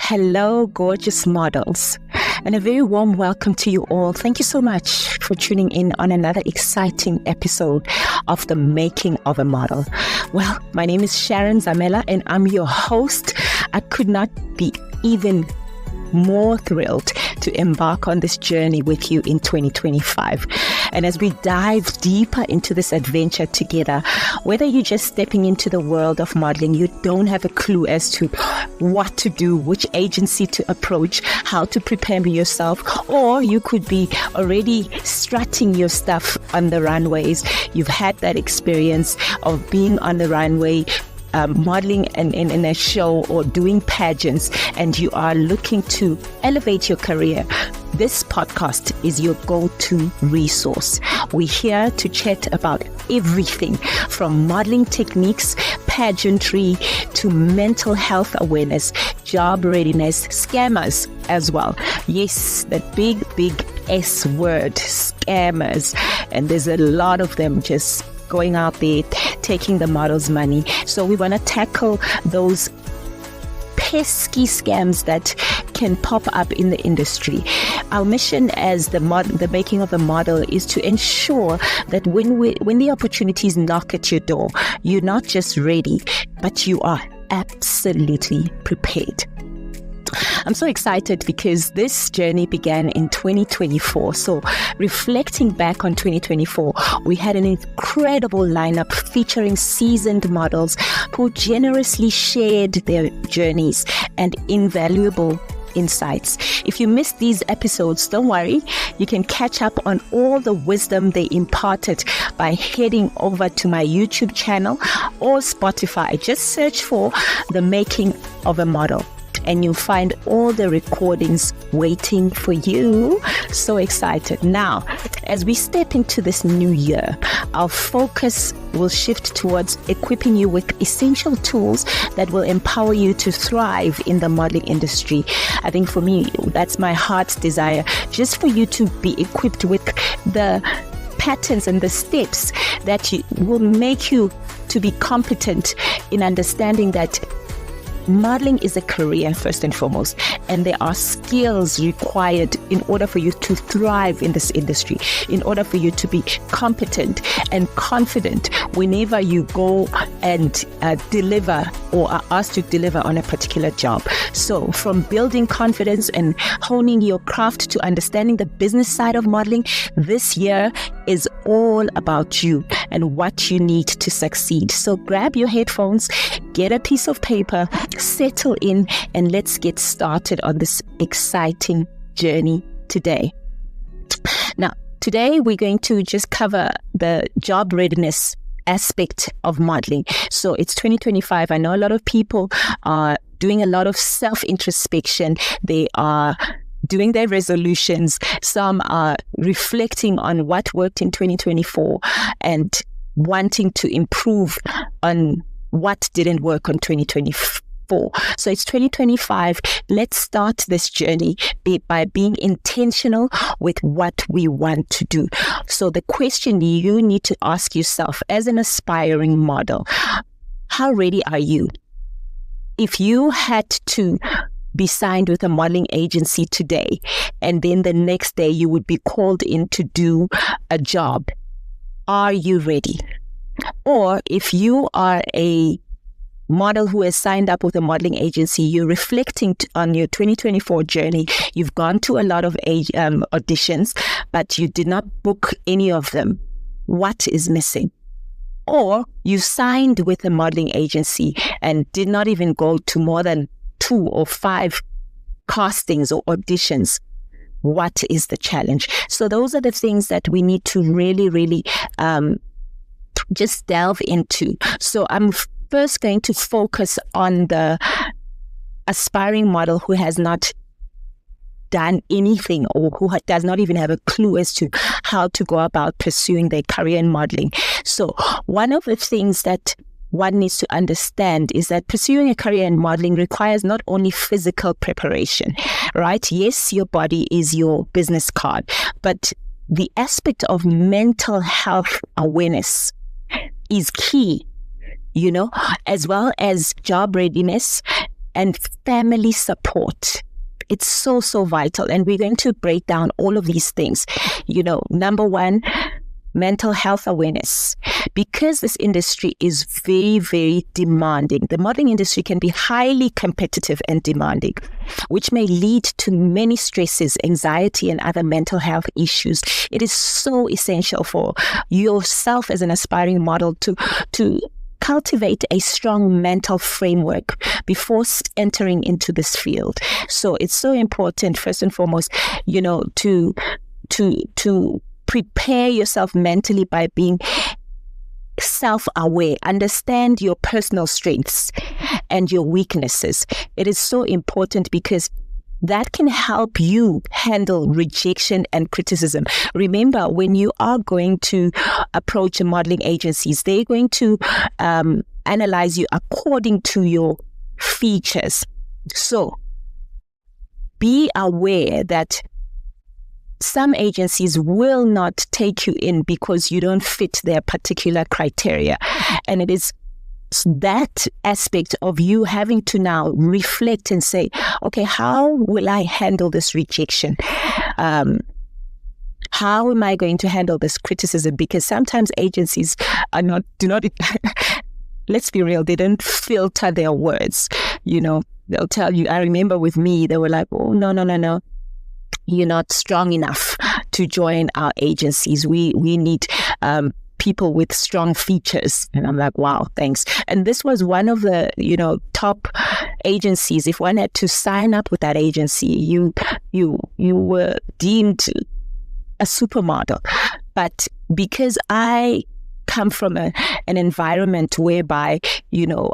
Hello, gorgeous models, and a very warm welcome to you all. Thank you so much for tuning in on another exciting episode of The Making of a Model. Well, my name is Sharon Zamela, and I'm your host. I could not be even more thrilled to embark on this journey with you in 2025. And as we dive deeper into this adventure together, whether you're just stepping into the world of modeling, you don't have a clue as to what to do, which agency to approach, how to prepare yourself, or you could be already strutting your stuff on the runways. You've had that experience of being on the runway, modeling in a show or doing pageants, and you are looking to elevate your career. This podcast is your go-to resource. We're here to chat about everything from modeling techniques, pageantry, to mental health awareness, job readiness, scammers as well. Yes, that big S word, scammers. And there's a lot of them just going out there, taking the models' money. So we want to tackle those pesky scams that can pop up in the industry. Our mission as the making of a model is to ensure that when the opportunities knock at your door, you're not just ready, but you are absolutely prepared. I'm so excited because this journey began in 2024. So reflecting back on 2024, we had an incredible lineup featuring seasoned models who generously shared their journeys and invaluable insights. If you missed these episodes, don't worry. You can catch up on all the wisdom they imparted by heading over to my YouTube channel or Spotify. Just search for The Making of a Model, and you'll find all the recordings waiting for you. So excited. Now, as we step into this new year, our focus will shift towards equipping you with essential tools that will empower you to thrive in the modeling industry. I think for me, that's my heart's desire, just for you to be equipped with the patterns and the steps that will make you to be competent in understanding that modeling is a career first and foremost, and there are skills required in order for you to thrive in this industry, in order for you to be competent and confident whenever you go and deliver or are asked to deliver on a particular job. So from building confidence and honing your craft to understanding the business side of modeling, this year is all about you and what you need to succeed. So grab your headphones, get a piece of paper, settle in, and let's get started on this exciting journey today. Now, today we're going to just cover the job readiness aspect of modeling. So it's 2025. I know a lot of people are doing a lot of self-introspection. They are doing their resolutions. Some are reflecting on what worked in 2024 and wanting to improve on what didn't work on 2024. So it's 2025. Let's start this journey by being intentional with what we want to do. So the question you need to ask yourself as an aspiring model, how ready are you? If you had to be signed with a modeling agency today, and then the next day you would be called in to do a job, are you ready? Or if you are a model who has signed up with a modeling agency, you're reflecting on your 2024 journey. You've gone to a lot of auditions, but you did not book any of them. What is missing? Or you signed with a modeling agency and did not even go to more than 2 or 5 castings or auditions. What is the challenge? So those are the things that we need to really just delve into. So I'm first going to focus on the aspiring model who has not done anything or who does not even have a clue as to how to go about pursuing their career in modeling. So one of the things that one needs to understand is that pursuing a career in modeling requires not only physical preparation, right? Yes, your body is your business card, but the aspect of mental health awareness is key, as well as job readiness and family support. It's so, so vital. And we're going to break down all of these things. Number one, mental health awareness. Because this industry is very, very demanding. The modeling industry can be highly competitive and demanding, which may lead to many stresses, anxiety, and other mental health issues. It is so essential for yourself as an aspiring model to cultivate a strong mental framework before entering into this field. So it's so important, first and foremost, to prepare yourself mentally by being self-aware. Understand your personal strengths and your weaknesses. It is so important because that can help you handle rejection and criticism. Remember, when you are going to approach modeling agencies, they're going to analyze you according to your features. So be aware that some agencies will not take you in because you don't fit their particular criteria. And it is that aspect of you having to now reflect and say, okay, how will I handle this rejection? How am I going to handle this criticism? Because sometimes agencies do not, let's be real, they don't filter their words. They'll tell you, I remember with me, they were like, oh, no. You're not strong enough to join our agencies. We need people with strong features. And I'm like, wow, thanks. And this was one of the, top agencies. If one had to sign up with that agency, you were deemed a supermodel. But because I come from an environment whereby,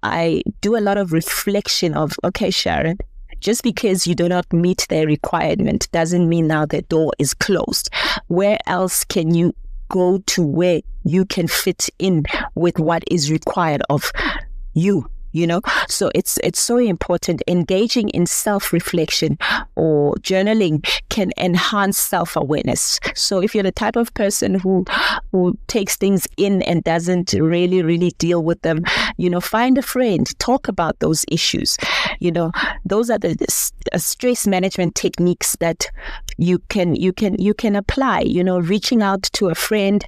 I do a lot of reflection of, okay, Sharon, just because you do not meet their requirement doesn't mean now the door is closed. Where else can you go to where you can fit in with what is required of you? So it's so important. Engaging in self-reflection or journaling can enhance self-awareness. So if you're the type of person who takes things in and doesn't really deal with them, find a friend, talk about those issues. Those are the stress management techniques that you can apply. Reaching out to a friend,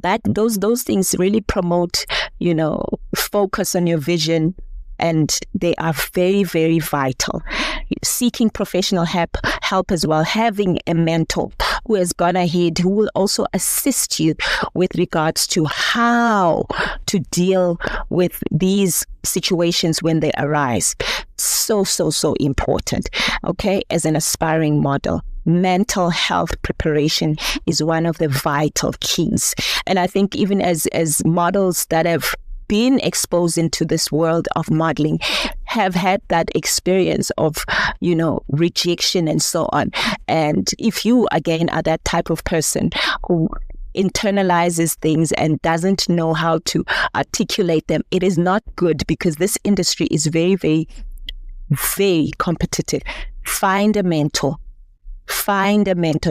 that those things really promote, focus on your vision, and they are very, very vital. Seeking professional help as well, having a mentor who has gone ahead, who will also assist you with regards to how to deal with these situations when they arise. So important. Okay, as an aspiring model, mental health preparation is one of the vital keys. And I think even as models that have been exposed into this world of modeling have had that experience of, rejection and so on. And if you, again, are that type of person who internalizes things and doesn't know how to articulate them, it is not good, because this industry is very, very, very competitive. Find a mentor,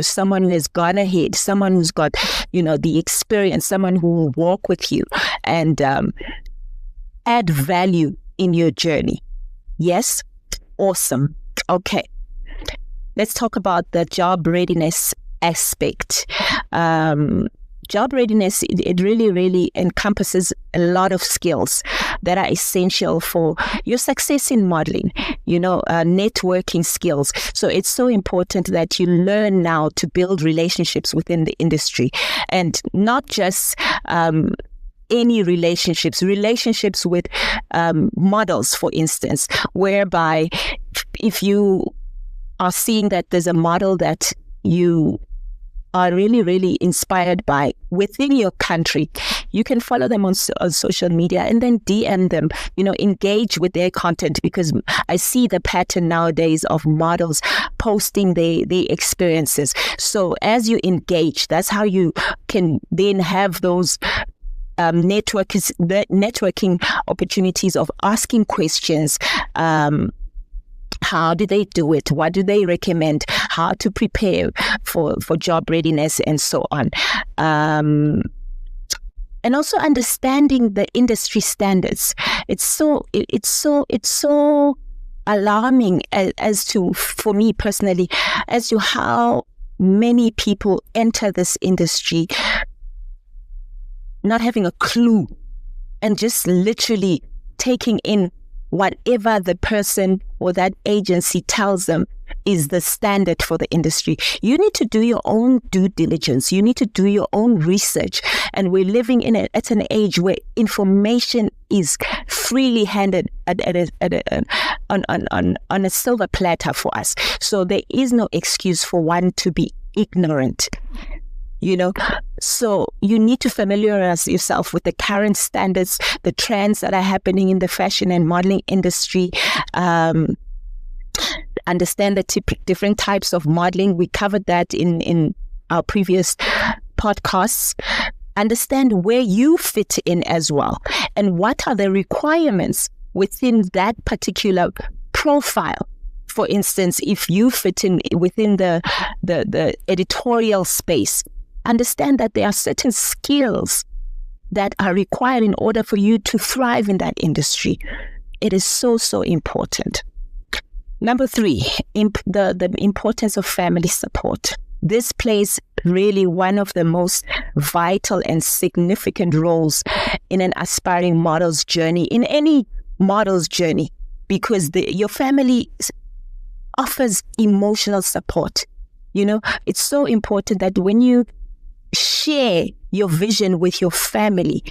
someone who has gone ahead, someone who's got, the experience, someone who will walk with you and add value in your journey. Yes? Awesome. Okay. Let's talk about the job readiness aspect. Job readiness, it really encompasses a lot of skills that are essential for your success in modeling, networking skills. So it's so important that you learn now to build relationships within the industry, and not just any relationships with models, for instance, whereby if you are seeing that there's a model that you are really inspired by within your country, you can follow them on social media and then DM them, engage with their content, because I see the pattern nowadays of models posting their experiences. So as you engage, that's how you can then have those networking opportunities of asking questions. How do they do it? What do they recommend? How to prepare for job readiness and so on. And also understanding the industry standards. it's so alarming as to, for me personally, as to how many people enter this industry not having a clue and just literally taking in whatever the person or that agency tells them is the standard for the industry. You need to do your own due diligence. You need to do your own research. And we're living at an age where information is freely handed on a silver platter for us. So there is no excuse for one to be ignorant. So you need to familiarize yourself with the current standards, the trends that are happening in the fashion and modeling industry. Understand the different types of modeling. We covered that in our previous podcasts. Understand where you fit in as well, and what are the requirements within that particular profile. For instance, if you fit in within the editorial space, understand that there are certain skills that are required in order for you to thrive in that industry. It is so, so important. Number 3, the importance of family support. This plays really one of the most vital and significant roles in an aspiring model's journey, in any model's journey, because your family offers emotional support. It's so important that when you share your vision with your family,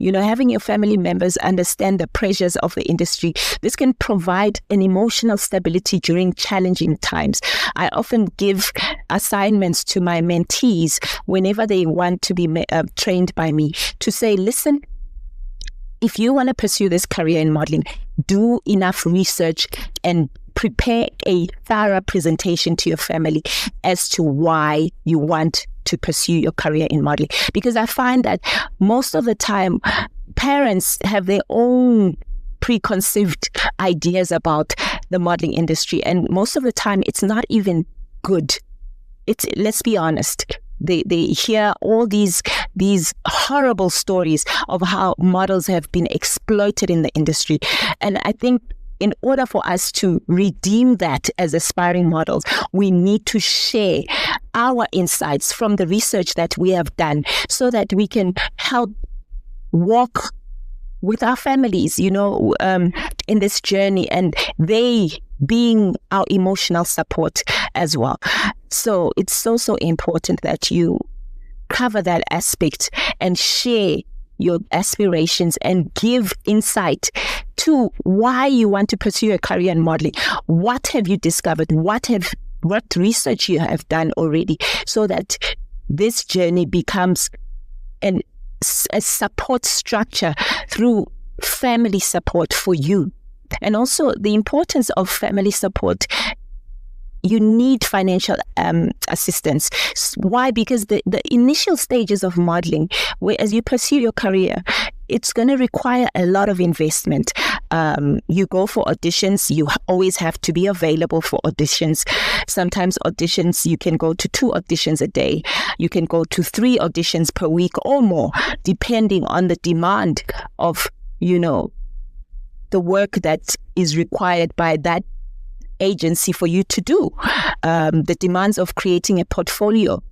having your family members understand the pressures of the industry, this can provide an emotional stability during challenging times. I often give assignments to my mentees whenever they want to be trained by me to say, listen, if you want to pursue this career in modeling, do enough research and prepare a thorough presentation to your family as to why you want to pursue your career in modeling. Because I find that most of the time, parents have their own preconceived ideas about the modeling industry. And most of the time, it's not even good. Let's be honest. They hear all these horrible stories of how models have been exploited in the industry. And I think in order for us to redeem that as aspiring models, we need to share our insights from the research that we have done so that we can help walk with our families, in this journey, and they being our emotional support as well. So it's so, so important that you cover that aspect and share your aspirations and give insight to why you want to pursue a career in modeling. What have you discovered? What research you have done already, so that this journey becomes a support structure through family support for you. And also the importance of family support. You need financial assistance. Why? Because the initial stages of modeling, where as you pursue your career, it's going to require a lot of investment. You go for auditions. You always have to be available for auditions. Sometimes auditions, you can go to 2 auditions a day. You can go to 3 auditions per week or more, depending on the demand of, the work that is required by that agency for you to do. The demands of creating a portfolio.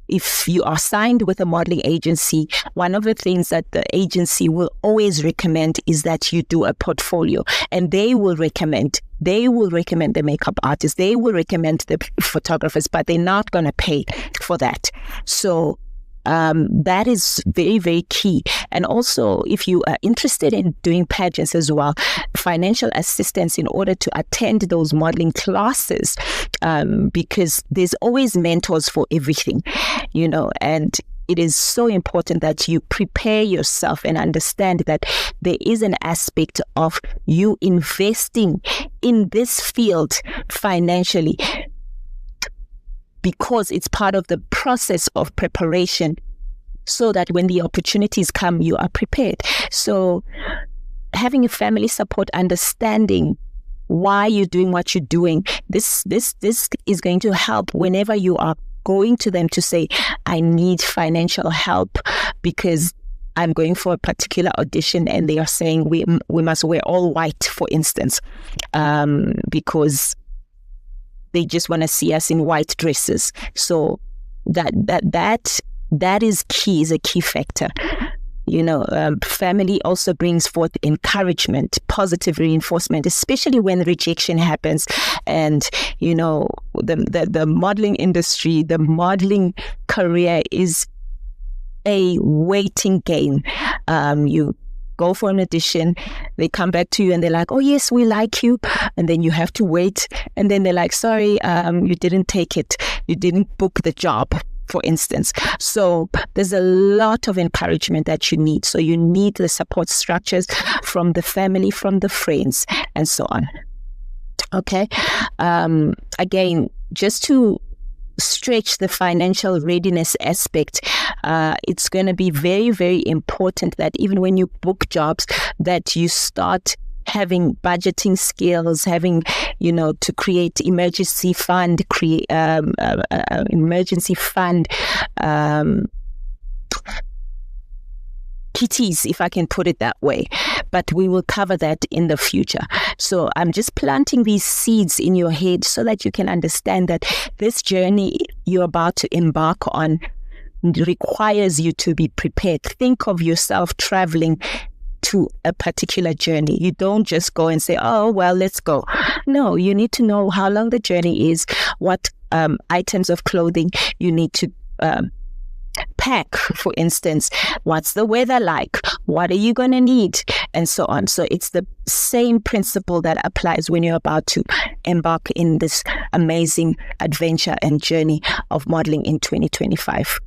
If you are signed with a modeling agency, one of the things that the agency will always recommend is that you do a portfolio, and they will recommend the makeup artists, they will recommend the photographers, but they're not going to pay for that. So that is very, very key. And also, if you are interested in doing pageants as well, financial assistance in order to attend those modeling classes, because there's always mentors for everything, and it is so important that you prepare yourself and understand that there is an aspect of you investing in this field financially, because it's part of the process of preparation, so that when the opportunities come, you are prepared. So having a family support, understanding why you're doing what you're doing, this is going to help whenever you are going to them to say, I need financial help because I'm going for a particular audition and they are saying we must wear all white, for instance, because they just want to see us in white dresses. So that is key, is a key factor. Family also brings forth encouragement, positive reinforcement, especially when rejection happens. And, the modeling industry, the modeling career is a waiting game. You go for an audition, they come back to you and they're like, oh yes, we like you. And then you have to wait. And then they're like, sorry, you didn't take it. You didn't book the job, for instance. So there's a lot of encouragement that you need. So you need the support structures from the family, from the friends, and so on. Okay. Again, just to stretch the financial readiness aspect, it's going to be very, very important that even when you book jobs, that you start having budgeting skills, having, to create emergency fund, PTs, if I can put it that way. But we will cover that in the future. So I'm just planting these seeds in your head so that you can understand that this journey you're about to embark on requires you to be prepared. Think of yourself traveling to a particular journey. You don't just go and say, oh, well, let's go. No, you need to know how long the journey is, what items of clothing you need to pack, for instance. What's the weather like? What are you going to need? And so on. So it's the same principle that applies when you're about to embark in this amazing adventure and journey of modeling in 2025.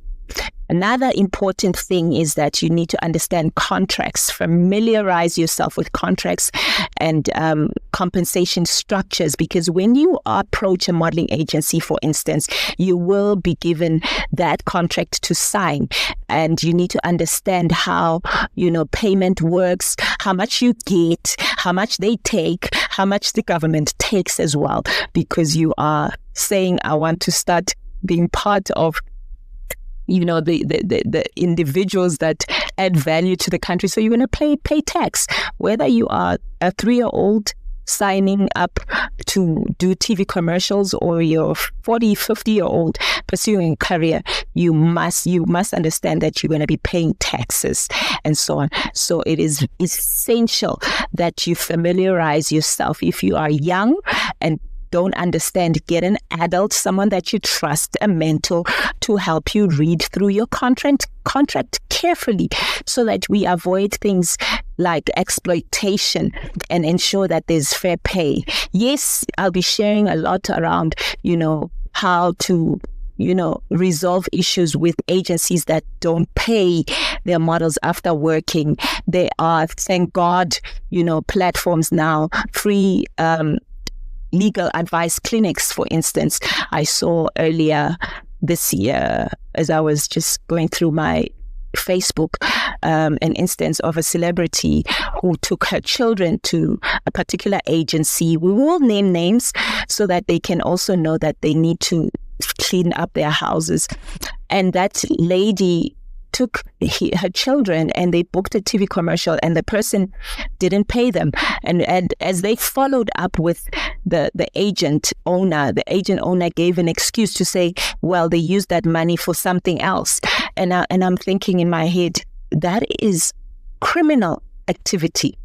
Another important thing is that you need to understand contracts, familiarize yourself with contracts and compensation structures, because when you approach a modeling agency, for instance, you will be given that contract to sign, and you need to understand how, payment works, how much you get, how much they take, how much the government takes as well, because you are saying, I want to start being part of the individuals that add value to the country. So you're going to pay tax, whether you are a 3-year-old signing up to do TV commercials or you're 40, 50-year-old pursuing a career. You must understand that you're going to be paying taxes and so on. So it is essential that you familiarize yourself. If you are young and don't understand, get an adult, someone that you trust, a mentor, to help you read through your contract carefully so that we avoid things like exploitation and ensure that there's fair pay. Yes, I'll be sharing a lot around, how to resolve issues with agencies that don't pay their models after working. There are, thank God, platforms now, free legal advice clinics, for instance. I saw earlier this year, as I was just going through my Facebook, an instance of a celebrity who took her children to a particular agency. We will name names so that they can also know that they need to clean up their houses. And that lady took her children and they booked a TV commercial and the person didn't pay them. And as they followed up with the agent owner gave an excuse to say, well, they used that money for something else. And I'm thinking in my head, that is criminal activity,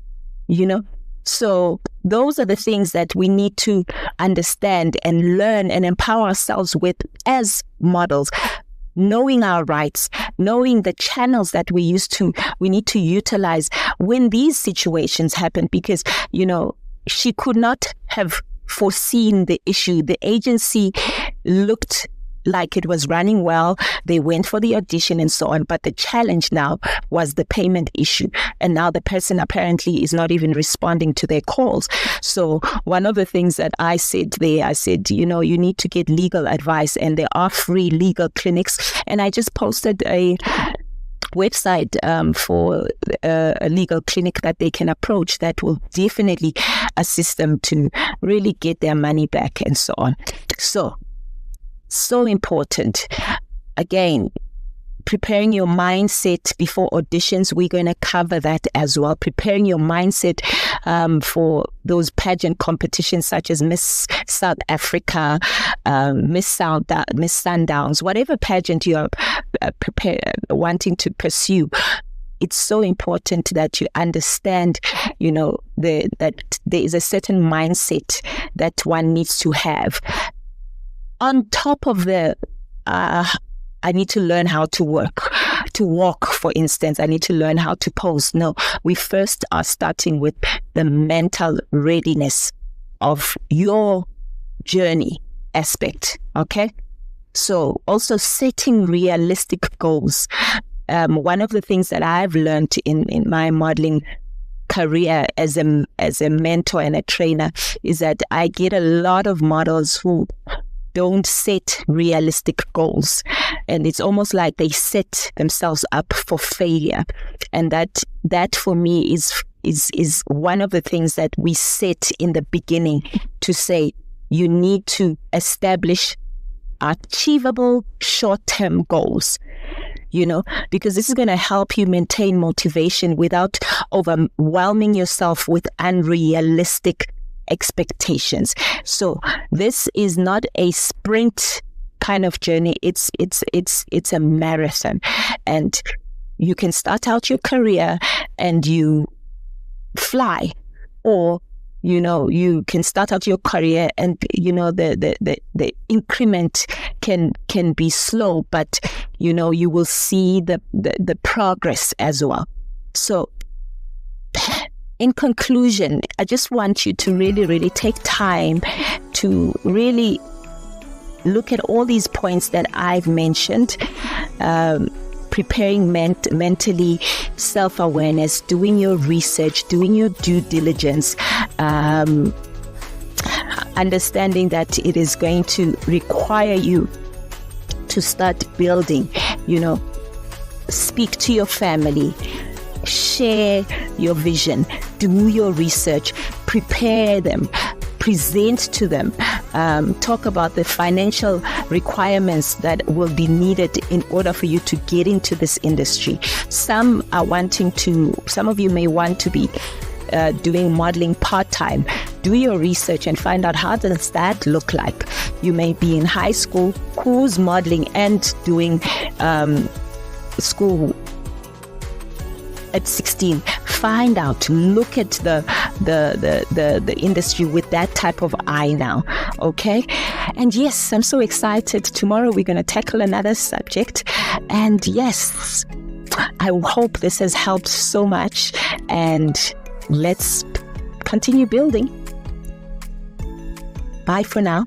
So those are the things that we need to understand and learn and empower ourselves with as models. Knowing our rights, knowing the channels that we need to utilize when these situations happen, because, she could not have foreseen the issue. The agency looked like it was running well. They went for the audition and so on. But the challenge now was the payment issue. And now the person apparently is not even responding to their calls. So one of the things that I said there, you need to get legal advice, and there are free legal clinics. And I just posted a website for a legal clinic that they can approach that will definitely assist them to really get their money back and so on. So important. Again, preparing your mindset before auditions. We're going to cover that as well. Preparing your mindset for those pageant competitions such as Miss South Africa, Miss Sundowns, whatever pageant you are wanting to pursue. It's so important that you understand, that there is a certain mindset that one needs to have. On top of I need to learn how to walk, for instance. I need to learn how to pose. No, we first are starting with the mental readiness of your journey aspect, okay? So also setting realistic goals. One of the things that I've learned in my modeling career as a mentor and a trainer is that I get a lot of models who don't set realistic goals, and it's almost like they set themselves up for failure. And that for me is one of the things that we set in the beginning, to say you need to establish achievable short-term goals, because this is going to help you maintain motivation without overwhelming yourself with unrealistic expectations. So this is not a sprint kind of journey. It's a marathon, and you can start out your career and you fly, or you can start out your career and the increment can be slow, but you will see the progress as well. So in conclusion, I just want you to really, really take time to really look at all these points that I've mentioned. Preparing mentally, self-awareness, doing your research, doing your due diligence, understanding that it is going to require you to start building, speak to your family, share your vision, do your research, prepare them, present to them, talk about the financial requirements that will be needed in order for you to get into this industry. Some of you may want to be doing modeling part-time. Do your research and find out how does that look like. You may be in high school, who's modeling and doing school at 16. Find out, look at the industry with that type of eye now, okay? And yes, I'm so excited. Tomorrow we're going to tackle another subject, and yes, I hope this has helped so much, and let's continue building. Bye for now.